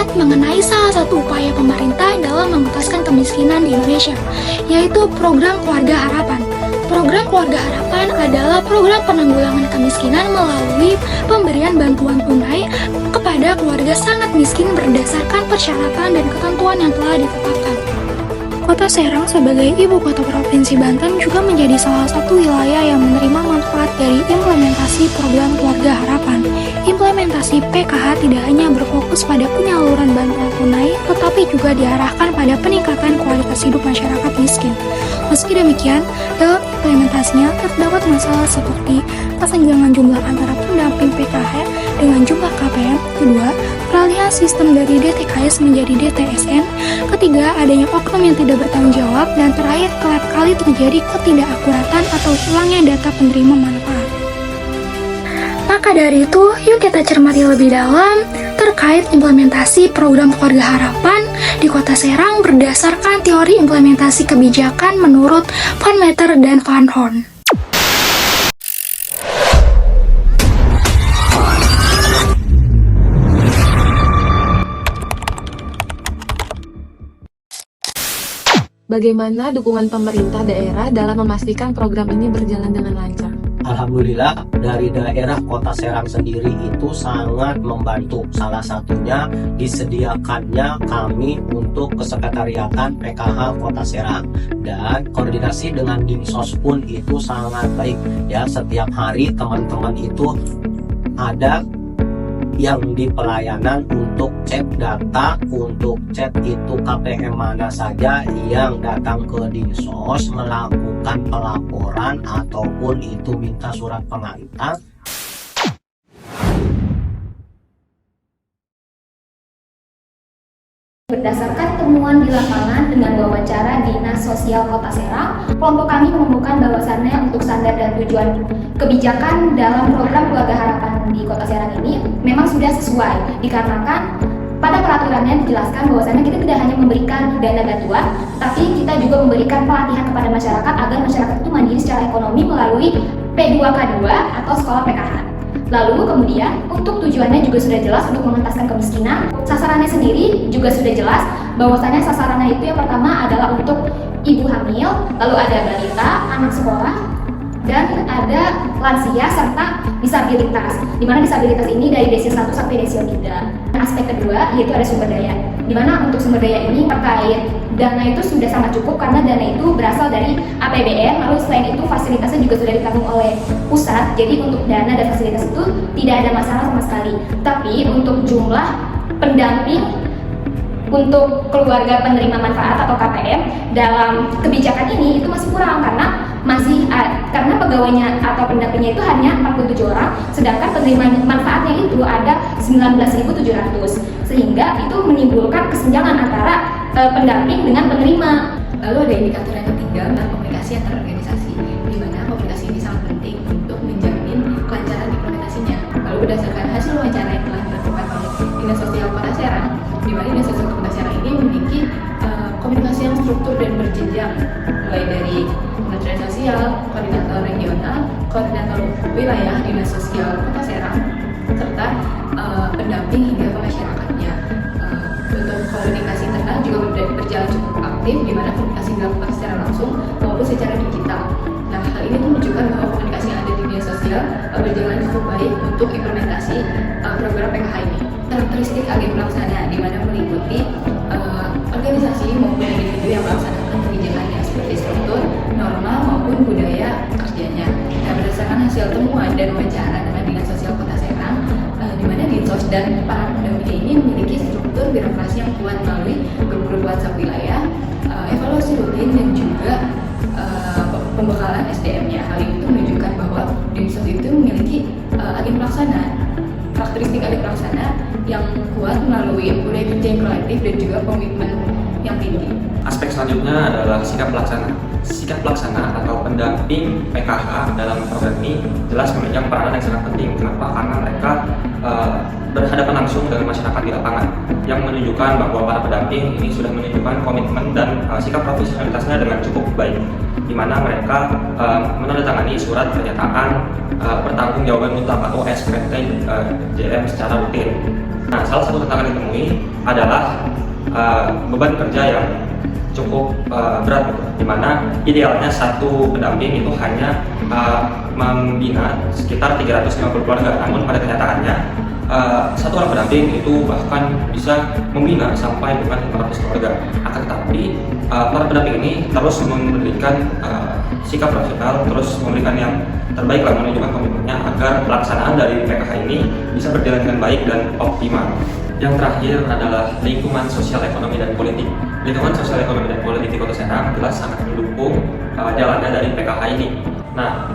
membahas mengenai salah satu upaya pemerintah dalam mengentaskan kemiskinan di Indonesia, yaitu program Keluarga Harapan. Program Keluarga Harapan adalah program penanggulangan kemiskinan melalui pemberian bantuan tunai kepada keluarga sangat miskin berdasarkan persyaratan dan ketentuan yang telah ditetapkan. Kota Serang sebagai ibu kota Provinsi Banten juga menjadi salah satu wilayah yang menerima manfaat dari implementasi program Keluarga Harapan. Implementasi PKH tidak hanya berfokus pada penyaluran bantuan tunai, tetapi juga diarahkan pada peningkatan kualitas hidup masyarakat miskin. Meski demikian, dalam implementasinya terdapat masalah seperti kesenjangan jumlah antara pendamping PKH dengan jumlah KPM, kedua, peralihan sistem dari DTKS menjadi DTSN, ketiga, adanya oknum yang tidak bertanggung jawab, dan terakhir, kerap kali terjadi ketidakakuratan atau hilangnya data penerima manfaat. Maka dari itu, yuk kita cermati lebih dalam terkait implementasi program Keluarga Harapan di Kota Serang berdasarkan teori implementasi kebijakan menurut Van Meter dan Van Horn. Bagaimana dukungan pemerintah daerah dalam memastikan program ini berjalan dengan lancar? Alhamdulillah, dari daerah Kota Serang sendiri itu sangat membantu. Salah satunya disediakannya kami untuk kesekretariatan PKH Kota Serang, dan koordinasi dengan Dinsos pun itu sangat baik. Ya, setiap hari teman-teman itu ada yang di pelayanan untuk cek data, untuk cek itu KPM mana saja yang datang ke Dinsos melakukan pelaporan ataupun itu minta surat pengantar. Berdasarkan temuan di lapangan dengan wawancara Dinas Sosial Kota Serang, kelompok kami menemukan bahwasannya untuk standar dan tujuan kebijakan dalam program Keluarga Harapan di Kota Serang ini memang sudah sesuai, dikarenakan pada peraturannya dijelaskan bahwasannya kita tidak hanya memberikan dana bantuan, tapi kita juga memberikan pelatihan kepada masyarakat agar masyarakat itu mandiri secara ekonomi melalui P2K2 atau sekolah PKH. Lalu kemudian untuk tujuannya juga sudah jelas untuk mengentaskan kemiskinan. Sasarannya sendiri juga sudah jelas bahwasannya sasarannya itu yang pertama adalah untuk ibu hamil, lalu ada balita, anak sekolah, dan ada lansia serta disabilitas. Di mana disabilitas ini dari desil 1 sampai desil 3. Aspek kedua yaitu ada sumber daya. Di mana untuk sumber daya ini terkait dana itu sudah sangat cukup karena dana itu berasal dari APBN, lalu selain itu fasilitasnya juga sudah ditanggung oleh pusat. Jadi untuk dana dan fasilitas itu tidak ada masalah sama sekali. Tapi untuk jumlah pendamping untuk keluarga penerima manfaat atau KPM dalam kebijakan ini itu masih kurang karena pegawainya atau pendampingnya itu hanya 47 orang, sedangkan penerima manfaatnya itu ada 19.700, sehingga itu menimbulkan kesenjangan antara pendamping dengan penerima. Lalu ada indikator yang ketiga tentang komunikasi antar organisasi, di mana komunikasi ini sangat penting untuk menjamin kelancaran implementasinya. Lalu berdasarkan hasil wawancara yang telah dilakukan oleh Dinas Sosial Kota Serang, di mana Dinas Sosial Kota Serang ini memiliki komunikasi yang struktur dan berjenjang, mulai dari Kementerian Sosial, Koordinator Regional, Koordinator Wilayah Dinas Sosial Kota Serang, serta pendamping hingga ke masyarakatnya. Untuk komunikasi internal juga berjalan cukup aktif, di mana komunikasi dilakukan secara langsung maupun secara digital. Nah, hal ini menunjukkan bahwa komunikasi yang ada di media sosial berjalan cukup baik untuk implementasi program PKH ini. Karakteristik agen pelaksana, di mana meliputi organisasi maupun individu yang melaksanakan kebijakannya seperti struktur, norma maupun budaya kerjanya. Nah, berdasarkan hasil temuan dan wawancara dengan Dinas Sosial Kota Serang, di mana Dinsos dan para pendampingnya ini memiliki struktur birokrasi yang kuat melalui grup-grup WhatsApp wilayah, evaluasi rutin dan juga pembekalan SDM-nya. Hal ini menunjukkan bahwa Dinsos itu memiliki agen pelaksana, karakteristik agen pelaksana yang kuat melalui budaya kerja yang kolektif dan juga komitmen yang tinggi. Aspek selanjutnya adalah sikap pelaksana. Sikap pelaksana atau pendamping PKH dalam program ini jelas memegang peranan yang sangat penting. Kenapa? Karena mereka berhadapan langsung dengan masyarakat di lapangan, yang menunjukkan bahwa para pendamping ini sudah menunjukkan komitmen dan sikap profesionalitasnya dengan cukup baik. di mana mereka menandatangani surat pernyataan pertanggungjawaban mutlak atau SPT JM secara rutin. Nah, salah satu tantangan yang ditemui adalah beban kerja yang cukup berat, gitu. Di mana idealnya satu pendamping itu hanya membina sekitar 350 keluarga, namun pada kenyataannya satu orang pendamping itu bahkan bisa membina sampai dengan 500 keluarga. Akan tetapi para pendamping ini terus memberikan sikap profesional, terus memberikan yang terbaik lah, menunjukkan komitmennya agar pelaksanaan dari PKH ini bisa berjalan dengan baik dan optimal. Yang terakhir adalah lingkungan sosial ekonomi dan politik. Lingkungan sosial ekonomi dan politik di Kota Serang jelas sangat mendukung jalannya dari PKH ini. Nah,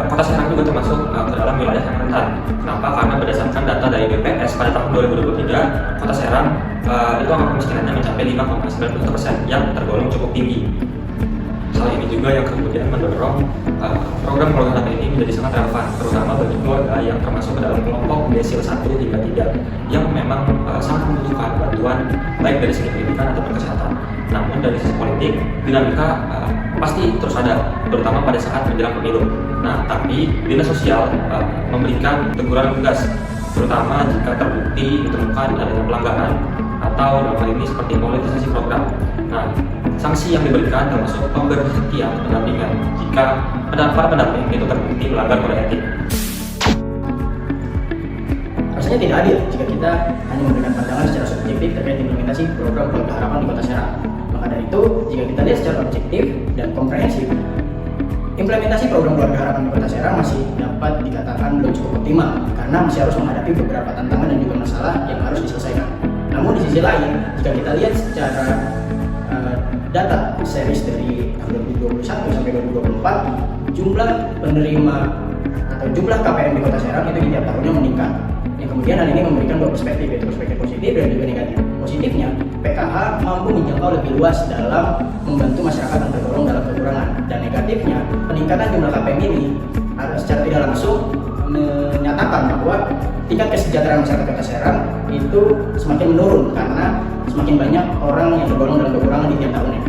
Kota Serang juga termasuk ke dalam wilayah yang rentan. Kenapa? Karena berdasarkan data dari BPS pada tahun 2023, Kota Serang itu angka kemiskinannya mencapai 5,91% yang tergolong cukup tinggi. Hal ini juga yang kemudian mendorong program-program ini menjadi sangat relevan, terutama bagi keluarga yang termasuk ke dalam kelompok desil 1 hingga 3 yang memang sangat membutuhkan bantuan baik dari segi pendidikan atau kesehatan. Namun dari sisi politik, dinamika pasti terus ada, terutama pada saat menjelang pemilu. Nah, tapi Dinas Sosial memberikan teguran tegas, terutama jika terbukti ditemukan adanya pelanggaran atau dalam hal ini seperti politisasi program. Nah, sanksi yang diberikan termasuk pemberhentian pendampingan jika para pendamping itu terbukti melanggar kode etik. Rasanya tidak adil jika kita hanya memberikan pandangan secara subjektif terkait implementasi program Keluarga Harapan di Kota Serang. Maka dari itu, jika kita lihat secara objektif dan komprehensif, implementasi program Keluarga Harapan di Kota Serang masih dapat dikatakan belum cukup optimal karena masih harus menghadapi beberapa tantangan dan juga masalah yang harus diselesaikan. Namun di sisi lain, jika kita lihat secara data series dari tahun 2021 sampai 2024, jumlah penerima atau jumlah KPM di Kota Serang itu di tiap tahunnya meningkat. Yang kemudian hal ini memberikan dua perspektif, yaitu perspektif positif dan juga negatif. Positifnya, PKH mampu menjangkau lebih luas dalam membantu masyarakat yang tergolong dalam kekurangan. Dan negatifnya, peningkatan jumlah KPM ini secara tidak langsung menyatakan bahwa tingkat kesejahteraan masyarakat Kota Serang itu semakin menurun karena semakin banyak orang yang tergolong dalam kekurangan di tiap tahunnya.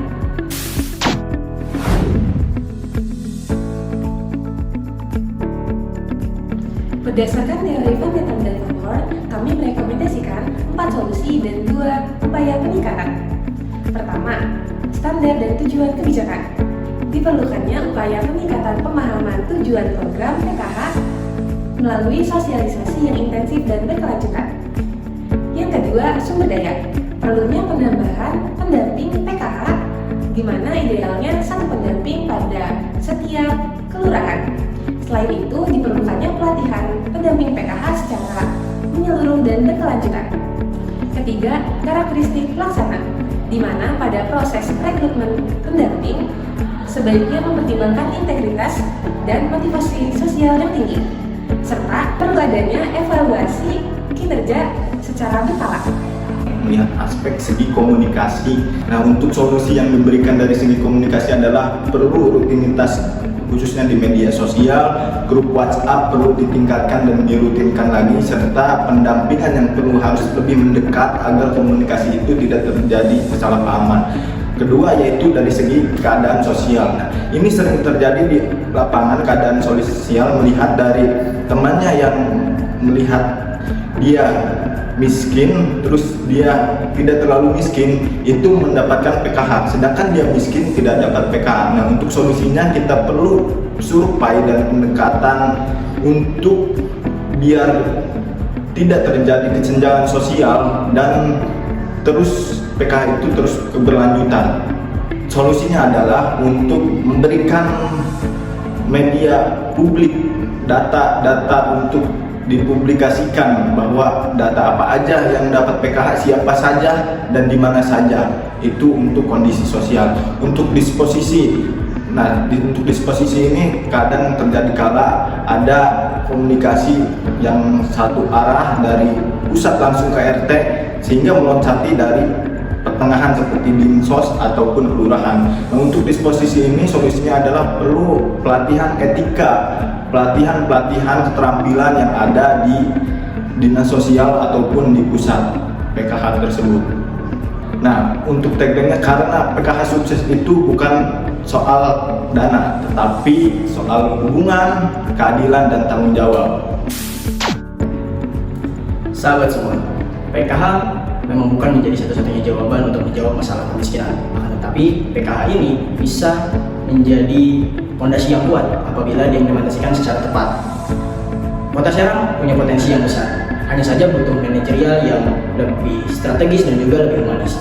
Berdasarkan teori Van der Voort, kami merekomendasikan 4 solusi dan 2 upaya peningkatan. Pertama, standar dan tujuan kebijakan. Diperlukannya upaya peningkatan pemahaman tujuan program PKH melalui sosialisasi yang intensif dan berkelanjutan. Yang kedua, sumber daya. Perlunya penambahan pendamping PKH, di mana idealnya satu pendamping pada setiap kelurahan. Selain itu, diperlukannya pelatihan pendamping PKH secara menyeluruh dan berkelanjutan. Ketiga, karakteristik pelaksana, di mana pada proses rekrutmen pendamping sebaiknya mempertimbangkan integritas dan motivasi sosial yang tinggi, serta perlu adanya evaluasi kinerja secara berkala. Melihat aspek segi komunikasi. Nah, untuk solusi yang diberikan dari segi komunikasi adalah perlu rutinitas, khususnya di media sosial, grup WhatsApp perlu ditingkatkan dan dirutinkan lagi, serta pendampingan yang perlu harus lebih mendekat agar komunikasi itu tidak terjadi kesalahpahaman. Kedua yaitu dari segi keadaan sosial. Nah, ini sering terjadi di lapangan, keadaan sosial melihat dari temannya yang melihat dia miskin, terus dia tidak terlalu miskin, itu mendapatkan PKH, sedangkan dia miskin tidak dapat PKH. Nah, untuk solusinya kita perlu survei dan pendekatan untuk biar tidak terjadi kesenjangan sosial dan terus PKH itu terus keberlanjutan. Solusinya adalah untuk memberikan media publik data-data untuk dipublikasikan bahwa data apa aja yang dapat PKH, siapa saja dan di mana saja, itu untuk kondisi sosial. Untuk disposisi, nah untuk disposisi ini kadang terjadi kala ada komunikasi yang satu arah dari pusat langsung ke RT sehingga meloncati dari pertengahan seperti dinsos ataupun kelurahan. Nah, untuk disposisi ini solusinya adalah perlu pelatihan etika, pelatihan keterampilan yang ada di dinas sosial ataupun di pusat PKH tersebut. Nah, untuk tagline-nya karena PKH sukses itu bukan soal dana, tetapi soal hubungan, keadilan, dan tanggung jawab. Sahabat semua, PKH memang bukan menjadi satu-satunya jawaban untuk menjawab masalah kemiskinan. Tetapi PKH ini bisa menjadi fondasi yang kuat apabila diimplementasikan secara tepat. Kota Serang punya potensi yang besar, hanya saja butuh manajerial yang lebih strategis dan juga lebih humanis.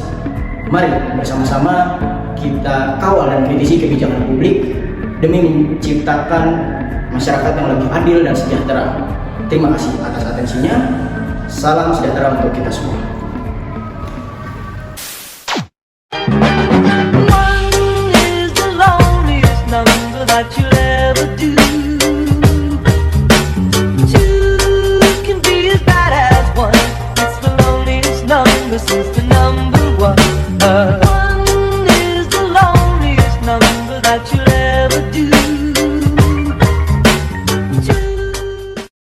Mari bersama-sama kita kawal dan kritisi kebijakan publik demi menciptakan masyarakat yang lebih adil dan sejahtera. Terima kasih atas atensinya. Salam sejahtera untuk kita semua.